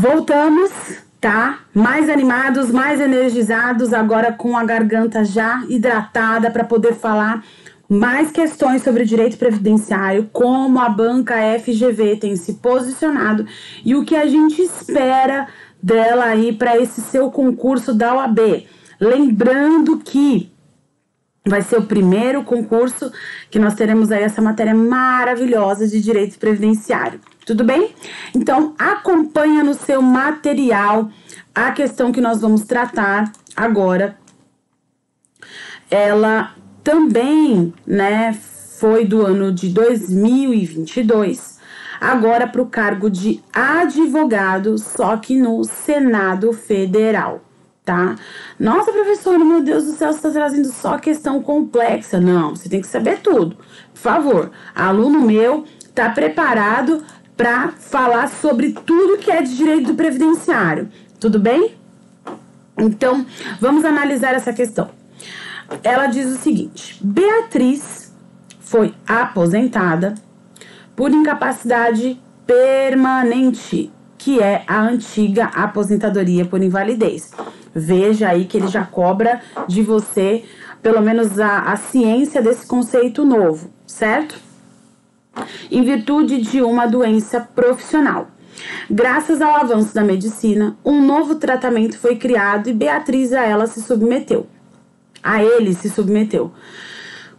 Voltamos, tá? Mais animados, mais energizados, agora com a garganta já hidratada para poder falar mais questões sobre direito previdenciário, como a banca FGV tem se posicionado e o que a gente espera dela aí para esse seu concurso da OAB. Lembrando que vai ser o primeiro concurso que nós teremos aí essa matéria maravilhosa de direito previdenciário. Tudo bem? Então, acompanha no seu material a questão que nós vamos tratar agora. Ela também, né, foi do ano de 2022, agora para o cargo de advogado, só que no Senado Federal. Tá? Nossa, professora, meu Deus do céu, você está trazendo só questão complexa. Não, você tem que saber tudo. Por favor, aluno meu está preparado para falar sobre tudo que é de direito do previdenciário. Tudo bem? Então, vamos analisar essa questão. Ela diz o seguinte: Beatriz foi aposentada por incapacidade permanente, que é a antiga aposentadoria por invalidez. Veja aí que ele já cobra de você, pelo menos, a ciência desse conceito novo, certo? Em virtude de uma doença profissional. Graças ao avanço da medicina, um novo tratamento foi criado e Beatriz a ele se submeteu,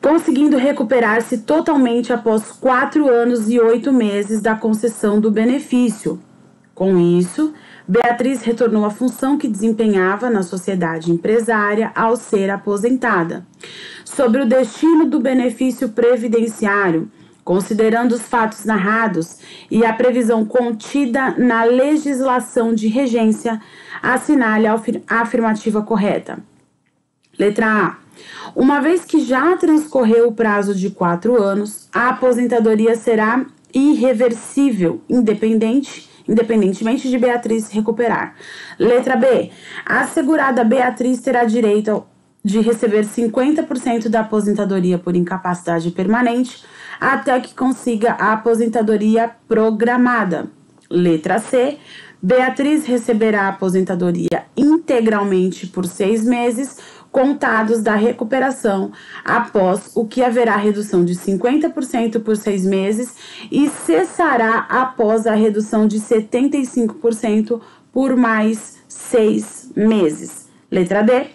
conseguindo recuperar-se totalmente após 4 anos e 8 meses da concessão do benefício. Com isso, Beatriz retornou à função que desempenhava na sociedade empresária ao ser aposentada. Sobre o destino do benefício previdenciário, considerando os fatos narrados e a previsão contida na legislação de regência, assinale a afirmativa correta. Letra A. Uma vez que já transcorreu o prazo de 4 anos, a aposentadoria será irreversível, independentemente de Beatriz recuperar. Letra B. A assegurada Beatriz terá direito de receber 50% da aposentadoria por incapacidade permanente até que consiga a aposentadoria programada. Letra C. Beatriz receberá a aposentadoria integralmente por 6 meses, contados da recuperação, após o que haverá redução de 50% por 6 meses e cessará após a redução de 75% por mais 6 meses. Letra D.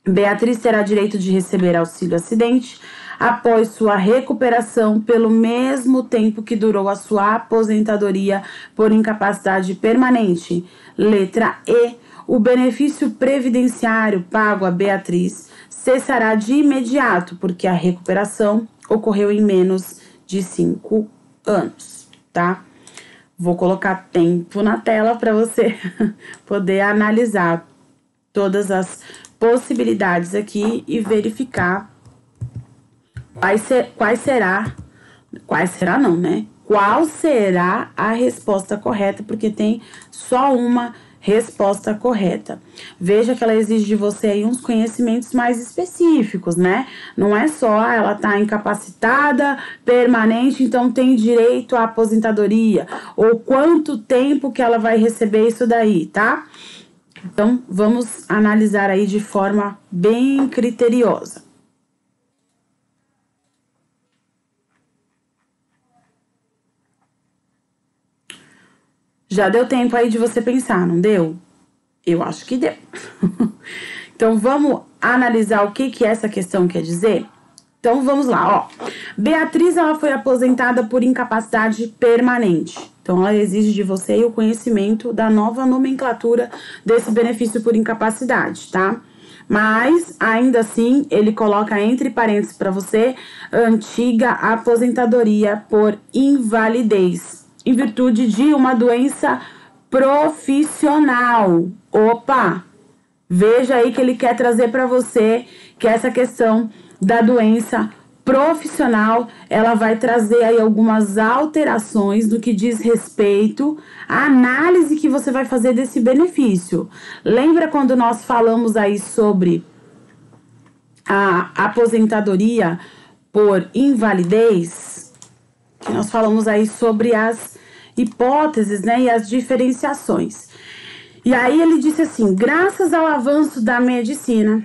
Beatriz terá direito de receber auxílio acidente após sua recuperação pelo mesmo tempo que durou a sua aposentadoria por incapacidade permanente. Letra E. O benefício previdenciário pago a Beatriz cessará de imediato, porque a recuperação ocorreu em menos de 5 anos, tá? Vou colocar tempo na tela para você poder analisar todas as possibilidades aqui e verificar qual será a resposta correta, porque tem só uma resposta correta. Veja que ela exige de você aí uns conhecimentos mais específicos, né? Não é só ela tá incapacitada, permanente, então tem direito à aposentadoria, ou quanto tempo que ela vai receber isso daí, tá? Então, vamos analisar aí de forma bem criteriosa. Já deu tempo aí de você pensar, não deu? Eu acho que deu. Então, vamos analisar o que essa questão quer dizer? Então, vamos lá, ó. Beatriz, ela foi aposentada por incapacidade permanente. Então, ela exige de você o conhecimento da nova nomenclatura desse benefício por incapacidade, tá? Mas, ainda assim, ele coloca entre parênteses para você antiga aposentadoria por invalidez, em virtude de uma doença profissional. Opa! Veja aí que ele quer trazer para você que essa questão da doença profissional, ela vai trazer aí algumas alterações no que diz respeito à análise que você vai fazer desse benefício. Lembra quando nós falamos aí sobre a aposentadoria por invalidez? Que nós falamos aí sobre as hipóteses, né, e as diferenciações. E aí ele disse assim, graças ao avanço da medicina,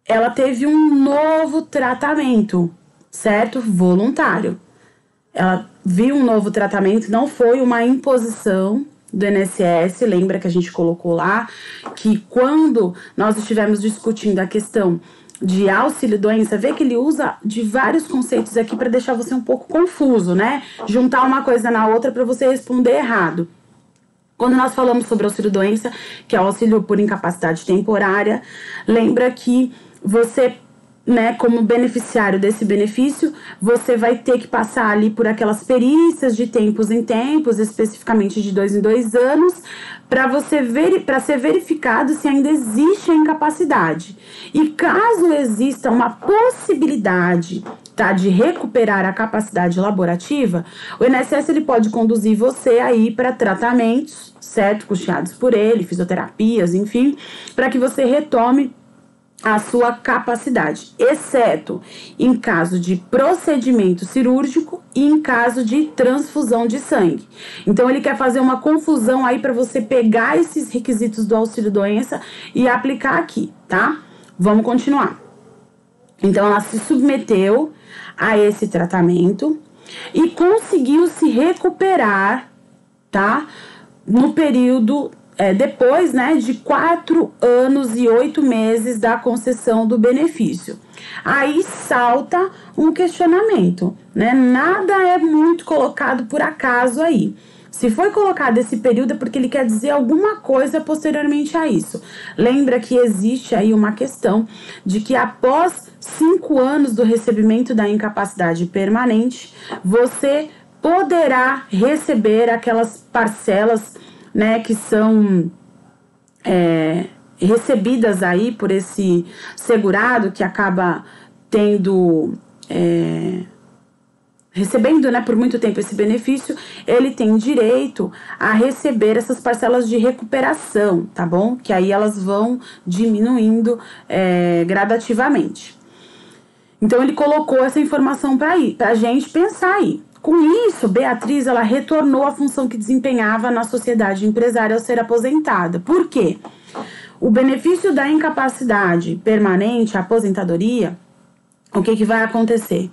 ela teve um novo tratamento, certo? Voluntário. Ela viu um novo tratamento, não foi uma imposição do INSS, lembra que a gente colocou lá, que quando nós estivemos discutindo a questão de auxílio-doença, vê que ele usa de vários conceitos aqui para deixar você um pouco confuso, né? Juntar uma coisa na outra para você responder errado. Quando nós falamos sobre auxílio-doença, que é o auxílio por incapacidade temporária, lembra que você, né, como beneficiário desse benefício, você vai ter que passar ali por aquelas perícias de tempos em tempos, especificamente de 2 em 2 anos, para ser verificado se ainda existe a incapacidade. E caso exista uma possibilidade, tá, de recuperar a capacidade laborativa, o INSS ele pode conduzir você aí para tratamentos, certo, custeados por ele, fisioterapias, enfim, para que você retome a sua capacidade, exceto em caso de procedimento cirúrgico e em caso de transfusão de sangue. Então ele quer fazer uma confusão aí para você pegar esses requisitos do auxílio-doença e aplicar aqui, tá? Vamos continuar. Então ela se submeteu a esse tratamento e conseguiu se recuperar, tá? No período depois, né, de 4 anos e 8 meses da concessão do benefício. Aí salta um questionamento, né? Nada é muito colocado por acaso aí. Se foi colocado esse período é porque ele quer dizer alguma coisa posteriormente a isso. Lembra que existe aí uma questão de que após 5 anos do recebimento da incapacidade permanente, você poderá receber aquelas parcelas, né, que são recebidas aí por esse segurado que acaba recebendo, né, por muito tempo esse benefício, ele tem direito a receber essas parcelas de recuperação, tá bom? Que aí elas vão diminuindo gradativamente. Então ele colocou essa informação pra gente pensar aí. Com isso, Beatriz, ela retornou à função que desempenhava na sociedade empresária ao ser aposentada. Por quê? O benefício da incapacidade permanente, a aposentadoria, o que vai acontecer?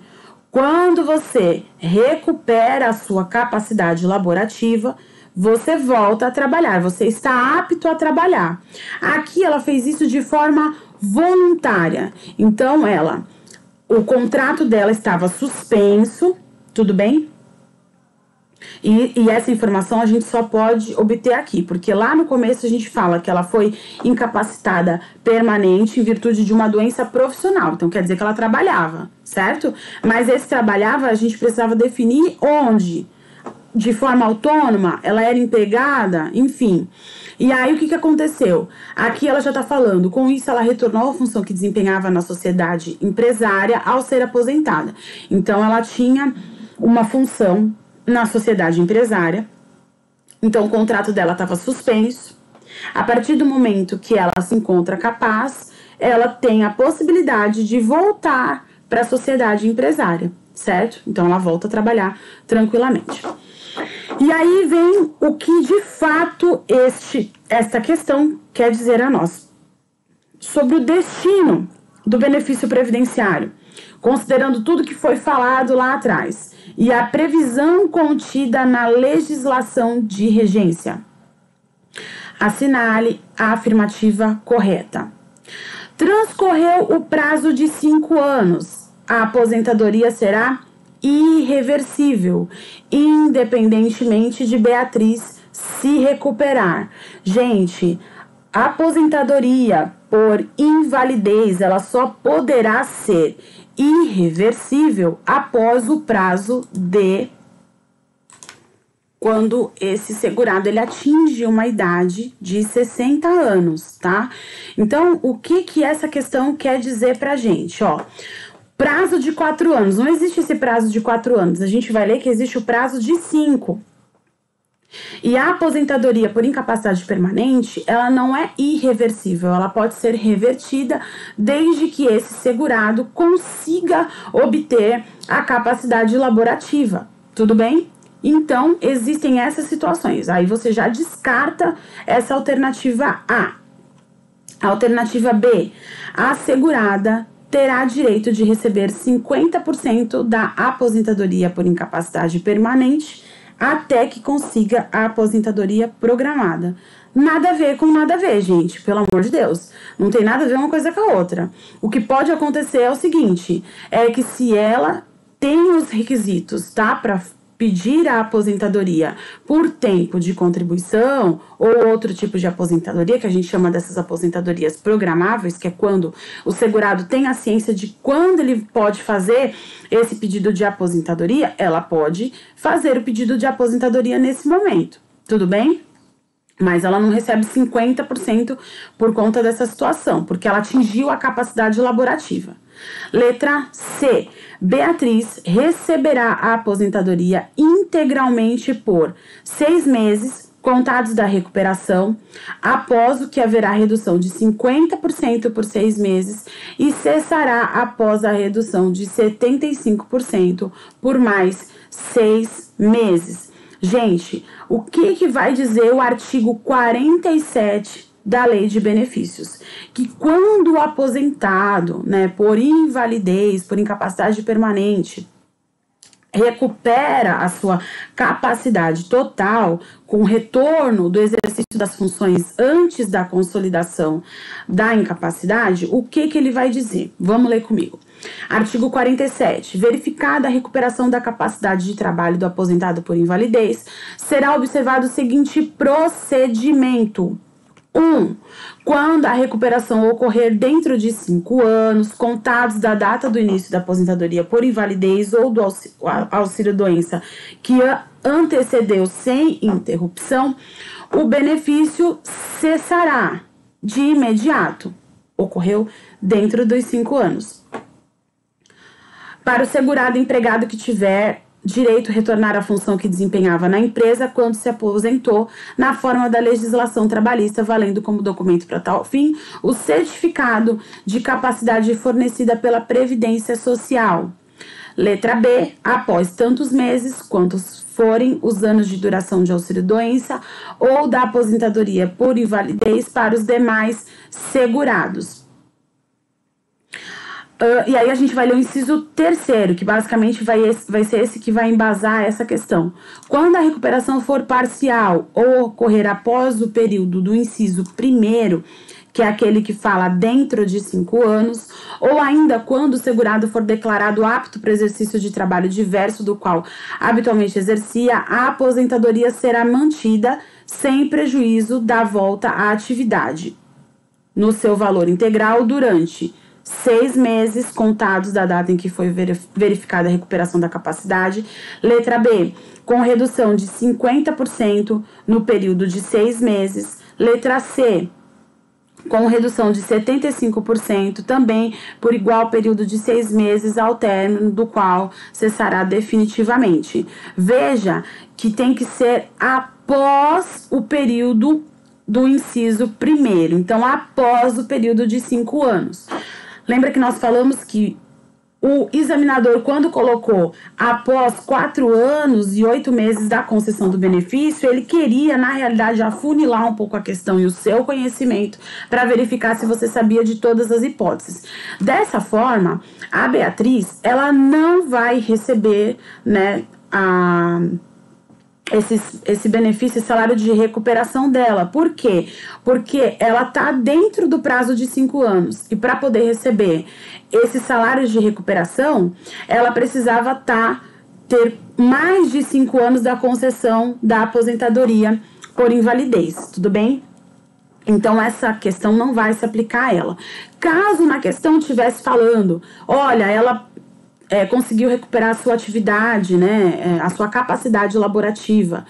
Quando você recupera a sua capacidade laborativa, você volta a trabalhar, você está apto a trabalhar. Aqui ela fez isso de forma voluntária. Então, o contrato dela estava suspenso, tudo bem? E essa informação a gente só pode obter aqui, porque lá no começo a gente fala que ela foi incapacitada permanente em virtude de uma doença profissional. Então quer dizer que ela trabalhava, certo? Mas esse trabalhava a gente precisava definir onde. De forma autônoma, ela era empregada, enfim. E aí o que aconteceu? Aqui ela já está falando, com isso ela retornou à função que desempenhava na sociedade empresária ao ser aposentada. Então ela tinha uma função na sociedade empresária, então o contrato dela estava suspenso. A partir do momento que ela se encontra capaz, ela tem a possibilidade de voltar para a sociedade empresária, certo? Então ela volta a trabalhar tranquilamente. E aí vem o que de fato esta questão quer dizer a nós sobre o destino do benefício previdenciário, considerando tudo que foi falado lá atrás e a previsão contida na legislação de regência. Assinale a afirmativa correta. Transcorreu o prazo de 5 anos. A aposentadoria será irreversível, independentemente de Beatriz se recuperar. Gente, a aposentadoria por invalidez, ela só poderá ser irreversível após o prazo de quando esse segurado ele atinge uma idade de 60 anos, tá? Então, o que essa questão quer dizer pra gente, ó? Prazo de 4 anos, não existe esse prazo de 4 anos, a gente vai ler que existe o prazo de 5. E a aposentadoria por incapacidade permanente, ela não é irreversível, ela pode ser revertida desde que esse segurado consiga obter a capacidade laborativa, tudo bem? Então, existem essas situações. Aí você já descarta essa alternativa A. Alternativa B. A segurada terá direito de receber 50% da aposentadoria por incapacidade permanente até que consiga a aposentadoria programada. Nada a ver com nada a ver, gente, pelo amor de Deus. Não tem nada a ver uma coisa com a outra. O que pode acontecer é o seguinte, é que se ela tem os requisitos, tá, para pedir a aposentadoria por tempo de contribuição ou outro tipo de aposentadoria, que a gente chama dessas aposentadorias programáveis, que é quando o segurado tem a ciência de quando ele pode fazer esse pedido de aposentadoria, ela pode fazer o pedido de aposentadoria nesse momento, tudo bem? Mas ela não recebe 50% por conta dessa situação, porque ela atingiu a capacidade laborativa. Letra C. Beatriz receberá a aposentadoria integralmente por 6 meses, contados da recuperação, após o que haverá redução de 50% por 6 meses e cessará após a redução de 75% por mais 6 meses. Gente, o que vai dizer o artigo 47 da Lei de Benefícios? Que quando o aposentado, né, por invalidez, por incapacidade permanente, recupera a sua capacidade total com retorno do exercício das funções antes da consolidação da incapacidade, o que ele vai dizer? Vamos ler comigo. Artigo 47. Verificada a recuperação da capacidade de trabalho do aposentado por invalidez, será observado o seguinte procedimento. 1. Quando a recuperação ocorrer dentro de 5 anos, contados da data do início da aposentadoria por invalidez ou do auxílio-doença que antecedeu sem interrupção, o benefício cessará de imediato. Ocorreu dentro dos 5 anos. Para o segurado empregado que tiver direito a retornar à função que desempenhava na empresa quando se aposentou, na forma da legislação trabalhista, valendo como documento para tal fim o certificado de capacidade fornecida pela Previdência Social. Letra B. Após tantos meses, quantos forem os anos de duração de auxílio-doença ou da aposentadoria por invalidez para os demais segurados. E aí a gente vai ler o inciso 3º, que basicamente vai ser esse que vai embasar essa questão. Quando a recuperação for parcial ou ocorrer após o período do inciso 1º, que é aquele que fala dentro de 5 anos, ou ainda quando o segurado for declarado apto para exercício de trabalho diverso do qual habitualmente exercia, a aposentadoria será mantida sem prejuízo da volta à atividade, no seu valor integral durante 6 meses contados da data em que foi verificada a recuperação da capacidade. Letra B, com redução de 50% no período de 6 meses. Letra C, com redução de 75% também por igual período de 6 meses, ao término do qual cessará definitivamente. Veja que tem que ser após o período do inciso 1º, então após o período de 5 anos. Lembra que nós falamos que o examinador, quando colocou após 4 anos e 8 meses da concessão do benefício, ele queria, na realidade, afunilar um pouco a questão e o seu conhecimento para verificar se você sabia de todas as hipóteses. Dessa forma, a Beatriz, ela não vai receber, né, esse benefício, esse salário de recuperação dela. Por quê? Porque ela está dentro do prazo de 5 anos. E para poder receber esse salário de recuperação, ela precisava ter mais de 5 anos da concessão da aposentadoria por invalidez. Tudo bem? Então, essa questão não vai se aplicar a ela. Caso na questão estivesse falando, olha, ela conseguiu recuperar a sua atividade, né, a sua capacidade laborativa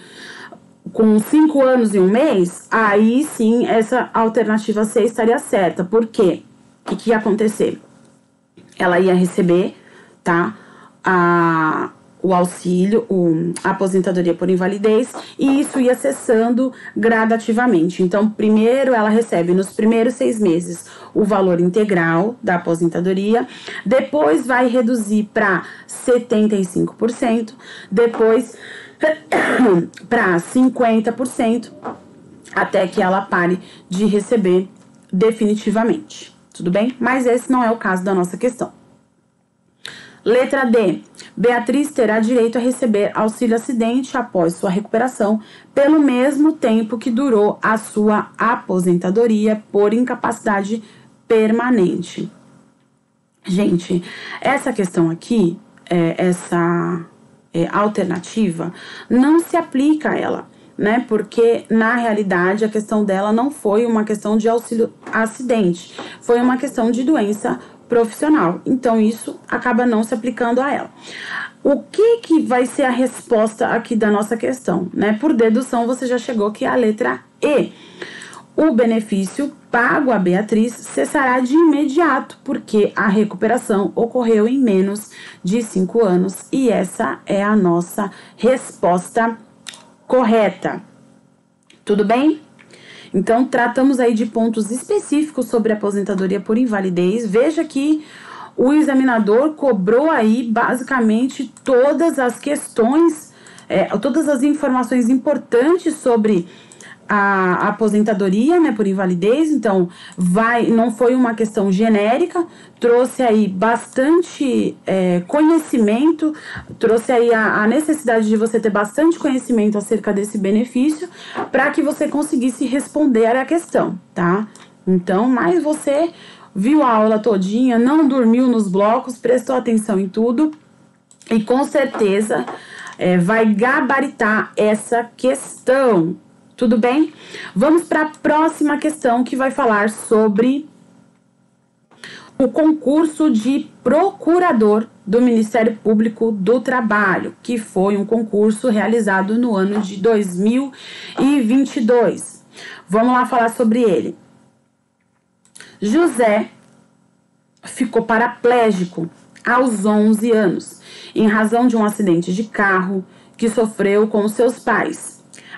com 5 anos e 1 mês, aí sim essa alternativa C estaria certa. Por quê? O que ia acontecer? Ela ia receber, tá, o auxílio, a aposentadoria por invalidez, e isso ia cessando gradativamente. Então, primeiro ela recebe nos primeiros 6 meses o valor integral da aposentadoria, depois vai reduzir para 75%, depois para 50% até que ela pare de receber definitivamente. Tudo bem? Mas esse não é o caso da nossa questão. Letra D. Beatriz terá direito a receber auxílio acidente após sua recuperação pelo mesmo tempo que durou a sua aposentadoria por incapacidade permanente. Gente, essa questão aqui, essa alternativa, não se aplica a ela, né? Porque, na realidade, a questão dela não foi uma questão de auxílio acidente, foi uma questão de doença profissional. Então, isso acaba não se aplicando a ela. O que vai ser a resposta aqui da nossa questão, né? Por dedução, você já chegou aqui à letra E. O benefício pago a Beatriz cessará de imediato, porque a recuperação ocorreu em menos de 5 anos. E essa é a nossa resposta correta. Tudo bem? Então, tratamos aí de pontos específicos sobre aposentadoria por invalidez. Veja que o examinador cobrou aí basicamente todas as questões, todas as informações importantes sobre a aposentadoria, né, por invalidez. Então, não foi uma questão genérica, trouxe aí bastante conhecimento, trouxe aí a necessidade de você ter bastante conhecimento acerca desse benefício para que você conseguisse responder a questão, tá? Então, mas você viu a aula todinha, não dormiu nos blocos, prestou atenção em tudo e com certeza vai gabaritar essa questão. Tudo bem? Vamos para a próxima questão, que vai falar sobre o concurso de procurador do Ministério Público do Trabalho, que foi um concurso realizado no ano de 2022. Vamos lá falar sobre ele. José ficou paraplégico aos 11 anos, em razão de um acidente de carro que sofreu com seus pais.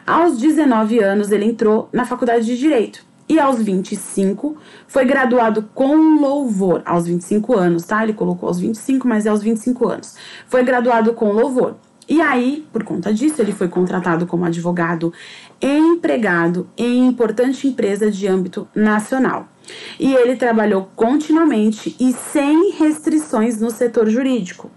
Aos 19 anos, ele entrou na faculdade de Direito. E aos 25, foi graduado com louvor. Aos 25 anos, tá? Ele colocou aos 25, mas é aos 25 anos. Foi graduado com louvor. E aí, por conta disso, ele foi contratado como advogado empregado em importante empresa de âmbito nacional. E ele trabalhou continuamente e sem restrições no setor jurídico.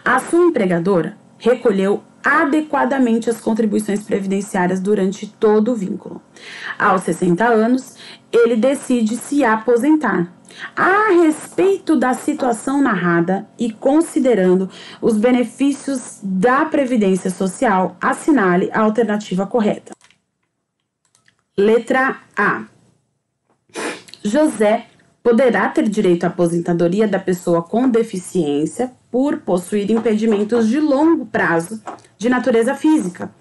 A sua empregadora recolheu adequadamente as contribuições previdenciárias durante todo o vínculo. Aos 60 anos, ele decide se aposentar. A respeito da situação narrada e considerando os benefícios da Previdência Social, assinale a alternativa correta. Letra A. José poderá ter direito à aposentadoria da pessoa com deficiência por possuir impedimentos de longo prazo de natureza física,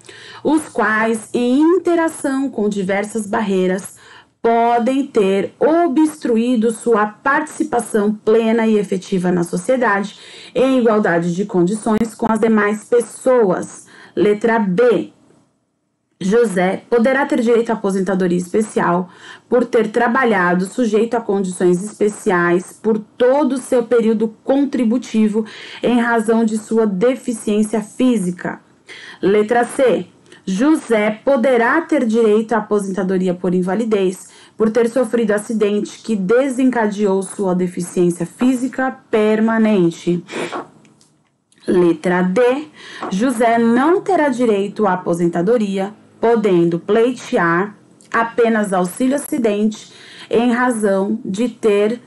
os quais, em interação com diversas barreiras, podem ter obstruído sua participação plena e efetiva na sociedade, em igualdade de condições com as demais pessoas. Letra B. José poderá ter direito à aposentadoria especial por ter trabalhado sujeito a condições especiais por todo o seu período contributivo em razão de sua deficiência física. Letra C. José poderá ter direito à aposentadoria por invalidez por ter sofrido acidente que desencadeou sua deficiência física permanente. Letra D. José não terá direito à aposentadoria, podendo pleitear apenas auxílio acidente em razão de ter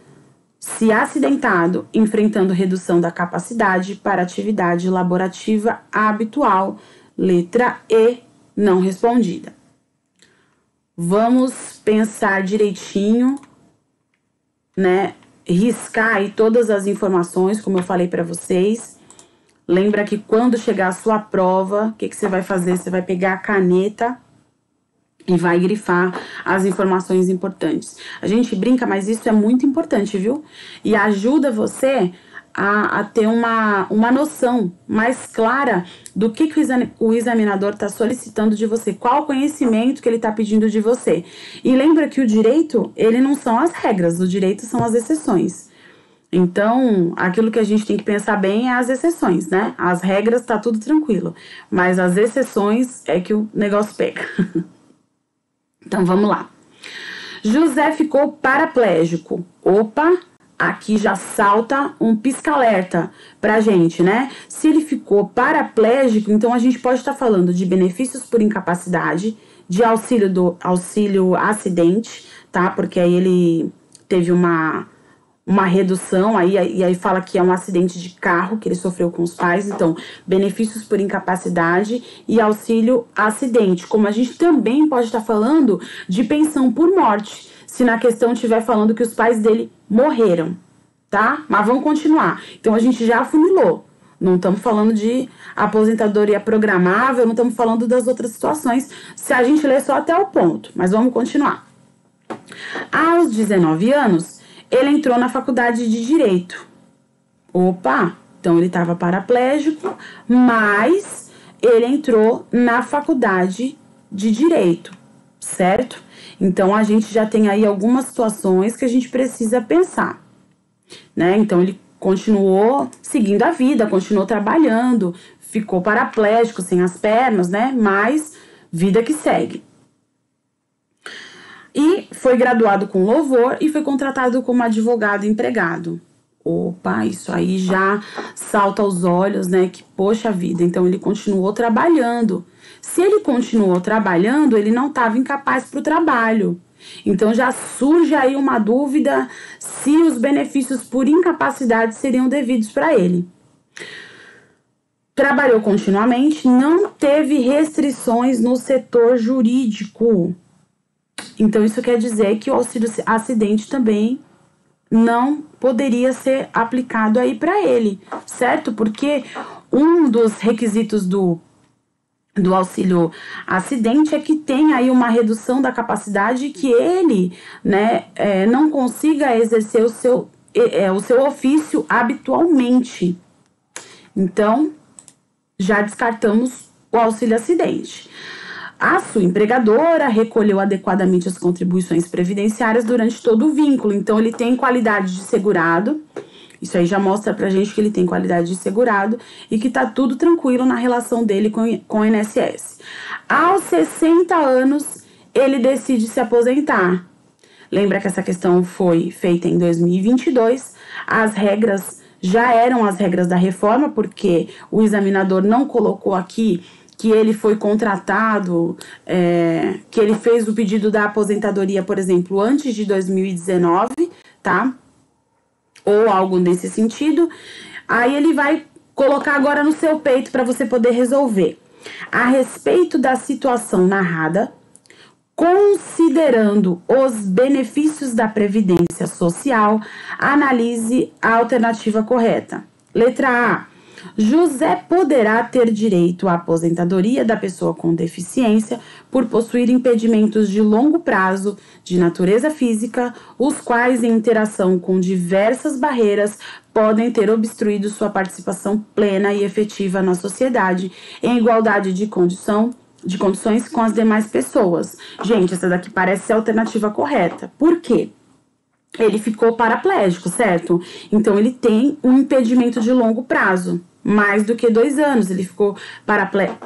se acidentado, enfrentando redução da capacidade para atividade laborativa habitual. Letra E, não respondida. Vamos pensar direitinho, né? Riscar aí todas as informações, como eu falei para vocês. Lembra que quando chegar a sua prova, o que você vai fazer? Você vai pegar a caneta e vai grifar as informações importantes. A gente brinca, mas isso é muito importante, viu? E ajuda você a ter uma noção mais clara do que o examinador está solicitando de você, qual o conhecimento que ele está pedindo de você. E lembra que o direito, ele não são as regras, o direito são as exceções. Então, aquilo que a gente tem que pensar bem é as exceções, né? As regras tá tudo tranquilo, mas as exceções é que o negócio pega. Então, vamos lá. José ficou paraplégico. Opa, aqui já salta um pisca-alerta pra gente, né? Se ele ficou paraplégico, então a gente pode estar falando de benefícios por incapacidade, de auxílio acidente, tá? Porque aí ele teve uma redução, e aí fala que é um acidente de carro que ele sofreu com os pais, então, benefícios por incapacidade e auxílio acidente, como a gente também pode estar falando de pensão por morte, se na questão estiver falando que os pais dele morreram, tá? Mas vamos continuar. Então, a gente já afunilou. Não estamos falando de aposentadoria programável, não estamos falando das outras situações, se a gente ler só até o ponto, mas vamos continuar. Aos 19 anos, ele entrou na faculdade de Direito. Opa, então ele estava paraplégico, mas ele entrou na faculdade de Direito, certo? Então, a gente já tem aí algumas situações que a gente precisa pensar, né? Então, ele continuou seguindo a vida, continuou trabalhando, ficou paraplégico, sem as pernas, né? Mas vida que segue. E foi graduado com louvor e foi contratado como advogado empregado. Opa, isso aí já salta aos olhos, né? Que poxa vida, então ele continuou trabalhando. Se ele continuou trabalhando, ele não estava incapaz para o trabalho. Então já surge aí uma dúvida se os benefícios por incapacidade seriam devidos para ele. Trabalhou continuamente, não teve restrições no setor jurídico. Então, isso quer dizer que o auxílio acidente também não poderia ser aplicado aí para ele, certo? Porque um dos requisitos do auxílio acidente é que tem aí uma redução da capacidade que ele, né, não consiga exercer o seu ofício habitualmente. Então, já descartamos o auxílio acidente. A sua empregadora recolheu adequadamente as contribuições previdenciárias durante todo o vínculo. Então, ele tem qualidade de segurado. Isso aí já mostra pra gente que ele tem qualidade de segurado e que tá tudo tranquilo na relação dele com o INSS. Aos 60 anos, ele decide se aposentar. Lembra que essa questão foi feita em 2022. As regras já eram as regras da reforma, porque o examinador não colocou aqui que ele foi contratado, que ele fez o pedido da aposentadoria, por exemplo, antes de 2019, tá? Ou algo nesse sentido. Aí ele vai colocar agora no seu peito para você poder resolver. A respeito da situação narrada, considerando os benefícios da Previdência Social, analise a alternativa correta. Letra A. José poderá ter direito à aposentadoria da pessoa com deficiência por possuir impedimentos de longo prazo de natureza física, os quais, em interação com diversas barreiras, podem ter obstruído sua participação plena e efetiva na sociedade, em igualdade de condições com as demais pessoas. Gente, essa daqui parece ser a alternativa correta. Por quê? Ele ficou paraplégico, certo? Então, ele tem um impedimento de longo prazo. Mais do que 2 anos, ele ficou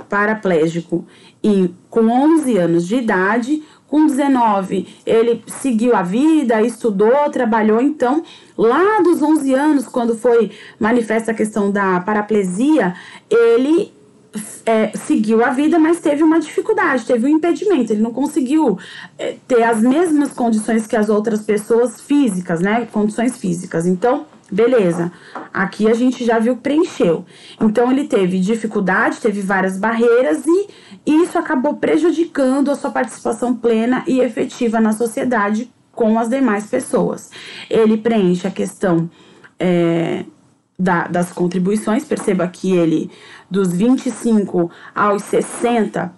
paraplégico com 11 anos de idade. Com 19, ele seguiu a vida, estudou, trabalhou. Então, lá dos 11 anos, quando foi manifesta a questão da paraplegia, ele seguiu a vida, mas teve uma dificuldade, teve um impedimento. Ele não conseguiu ter as mesmas condições que as outras pessoas físicas, né? Condições físicas. Então, beleza, aqui a gente já viu que preencheu. Então, ele teve dificuldade, teve várias barreiras e isso acabou prejudicando a sua participação plena e efetiva na sociedade com as demais pessoas. Ele preenche a questão das contribuições. Perceba que ele, dos 25 aos 60,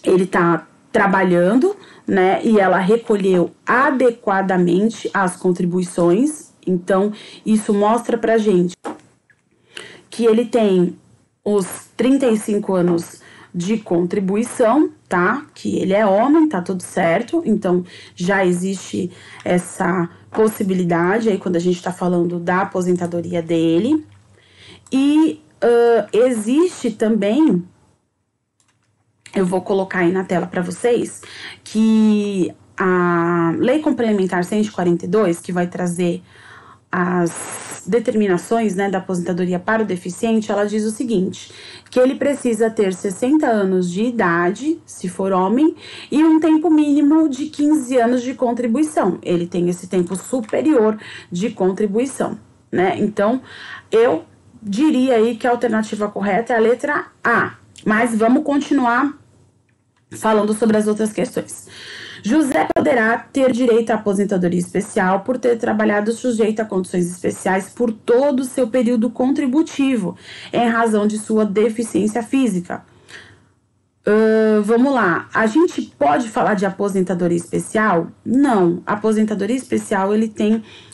ele está trabalhando, né? E ela recolheu adequadamente as contribuições. Então, isso mostra pra gente que ele tem os 35 anos de contribuição, tá? Que ele é homem, tá tudo certo. Então, já existe essa possibilidade aí quando a gente tá falando da aposentadoria dele. E existe também, eu vou colocar aí na tela para vocês, que a Lei Complementar 142, que vai trazer as determinações, né, da aposentadoria para o deficiente, ela diz o seguinte, que ele precisa ter 60 anos de idade, se for homem, e um tempo mínimo de 15 anos de contribuição. Ele tem esse tempo superior de contribuição, né? Então, eu diria aí que a alternativa correta é a letra A, mas vamos continuar falando sobre as outras questões. José poderá ter direito à aposentadoria especial por ter trabalhado sujeito a condições especiais por todo o seu período contributivo, em razão de sua deficiência física. Vamos lá, a gente pode falar de aposentadoria especial? Não, a aposentadoria especial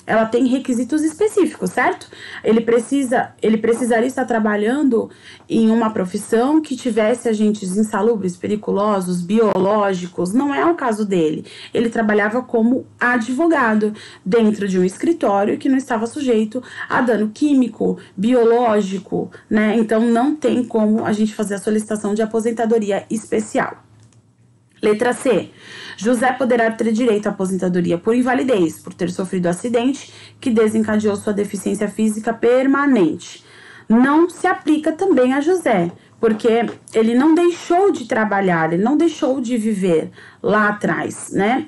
ela tem requisitos específicos, certo? Ele precisaria estar trabalhando em uma profissão que tivesse agentes insalubres, periculosos, biológicos. Não é o caso dele. Ele trabalhava como advogado dentro de um escritório que não estava sujeito a dano químico, biológico, né? Então não tem como a gente fazer a solicitação de aposentadoria especial. Letra C. José poderá ter direito à aposentadoria por invalidez, por ter sofrido acidente que desencadeou sua deficiência física permanente. Não se aplica também a José, porque ele não deixou de trabalhar, ele não deixou de viver lá atrás, né?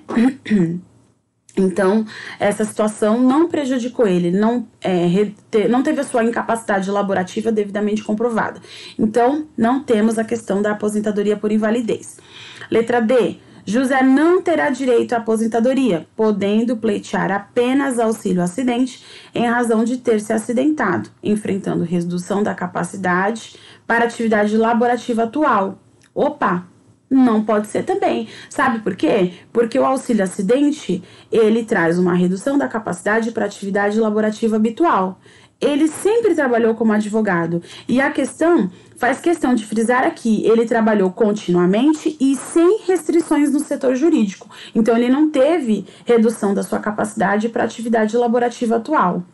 Então, essa situação não prejudicou ele, não teve a sua incapacidade laborativa devidamente comprovada. Então, não temos a questão da aposentadoria por invalidez. Letra D. José não terá direito à aposentadoria, podendo pleitear apenas auxílio acidente em razão de ter se acidentado, enfrentando redução da capacidade para atividade laborativa atual. Opa! Não pode ser também. Sabe por quê? Porque o auxílio acidente, ele traz uma redução da capacidade para atividade laborativa habitual. Ele sempre trabalhou como advogado. E a questão, faz questão de frisar aqui, ele trabalhou continuamente e sem restrições no setor jurídico. Então, ele não teve redução da sua capacidade para atividade laborativa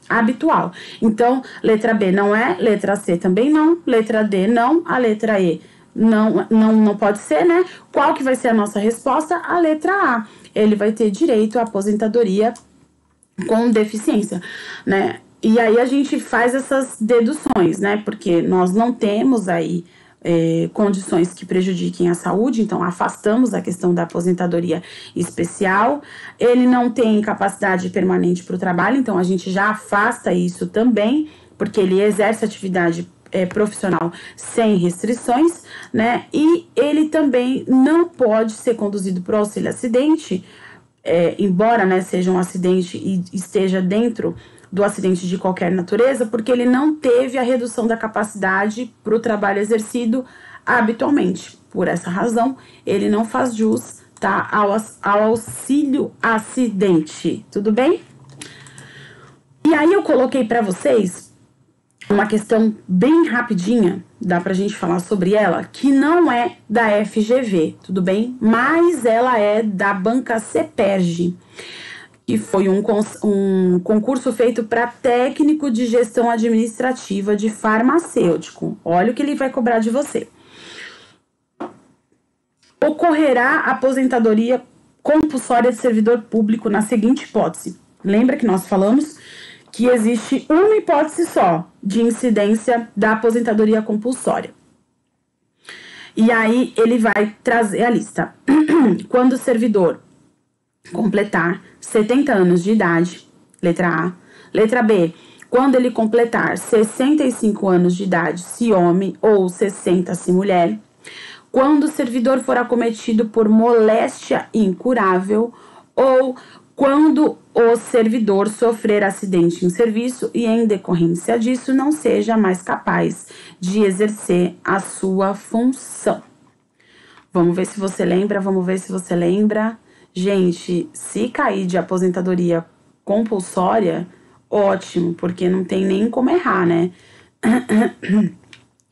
habitual. Então, letra B não é, letra C também não, letra D não, a letra E não pode ser, né? Qual que vai ser a nossa resposta? A letra A. Ele vai ter direito à aposentadoria com deficiência, né? E aí a gente faz essas deduções, né? Porque nós não temos aí condições que prejudiquem a saúde, então afastamos a questão da aposentadoria especial. Ele não tem capacidade permanente para o trabalho, então a gente já afasta isso também, porque ele exerce atividade profissional sem restrições, né? E ele também não pode ser conduzido para o auxílio acidente, embora, né, seja um acidente e esteja dentro do acidente de qualquer natureza, porque ele não teve a redução da capacidade para o trabalho exercido habitualmente. Por essa razão, ele não faz jus, tá, ao auxílio acidente. Tudo bem? E aí eu coloquei para vocês uma questão bem rapidinha, dá pra gente falar sobre ela, que não é da FGV, tudo bem? Mas ela é da Banca CEPERJ, que foi um concurso feito para técnico de gestão administrativa de farmacêutico. Olha o que ele vai cobrar de você. Ocorrerá aposentadoria compulsória de servidor público na seguinte hipótese. Lembra que nós falamos que existe uma hipótese só de incidência da aposentadoria compulsória. E aí ele vai trazer a lista. Quando o servidor completar 70 anos de idade, letra A. Letra B, quando ele completar 65 anos de idade, se homem, ou 60 se mulher. Quando o servidor for acometido por moléstia incurável, ou quando o servidor sofrer acidente em serviço e, em decorrência disso, não seja mais capaz de exercer a sua função. Vamos ver se você lembra, Gente, se cair de aposentadoria compulsória, ótimo, porque não tem nem como errar, né?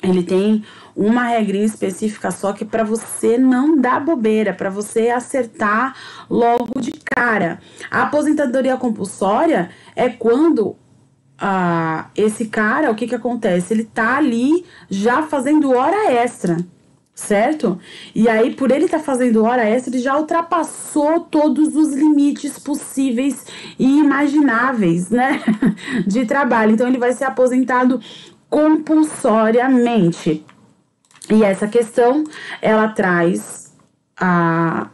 Ele tem uma regrinha específica só que para você não dar bobeira, para você acertar logo de cara. A aposentadoria compulsória é quando esse cara, o que que acontece? Ele tá ali já fazendo hora extra, certo? E aí, por ele estar fazendo hora extra, ele já ultrapassou todos os limites possíveis e imagináveis, né? De trabalho. Então, ele vai ser aposentado compulsoriamente. E essa questão, ela traz a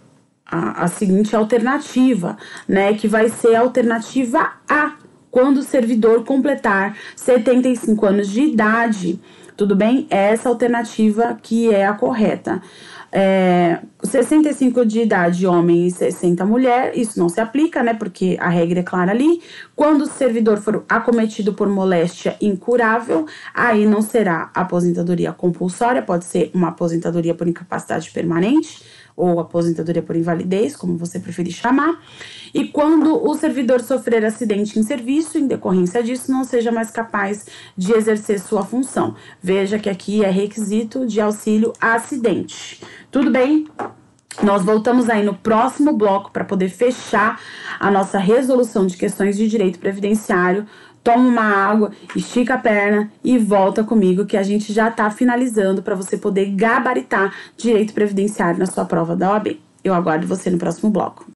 seguinte alternativa, né? Que vai ser a alternativa A, quando o servidor completar 75 anos de idade. Tudo bem? Essa alternativa que é a correta. 65 de idade homem e 60 mulher, isso não se aplica, né? Porque a regra é clara ali. Quando o servidor for acometido por moléstia incurável, aí não será aposentadoria compulsória, pode ser uma aposentadoria por incapacidade permanente ou aposentadoria por invalidez, como você preferir chamar. E quando o servidor sofrer acidente em serviço, em decorrência disso, não seja mais capaz de exercer sua função. Veja que aqui é requisito de auxílio a acidente. Tudo bem? Nós voltamos aí no próximo bloco para poder fechar a nossa resolução de questões de direito previdenciário. Toma uma água, estica a perna e volta comigo que a gente já tá finalizando para você poder gabaritar direito previdenciário na sua prova da OAB. Eu aguardo você no próximo bloco.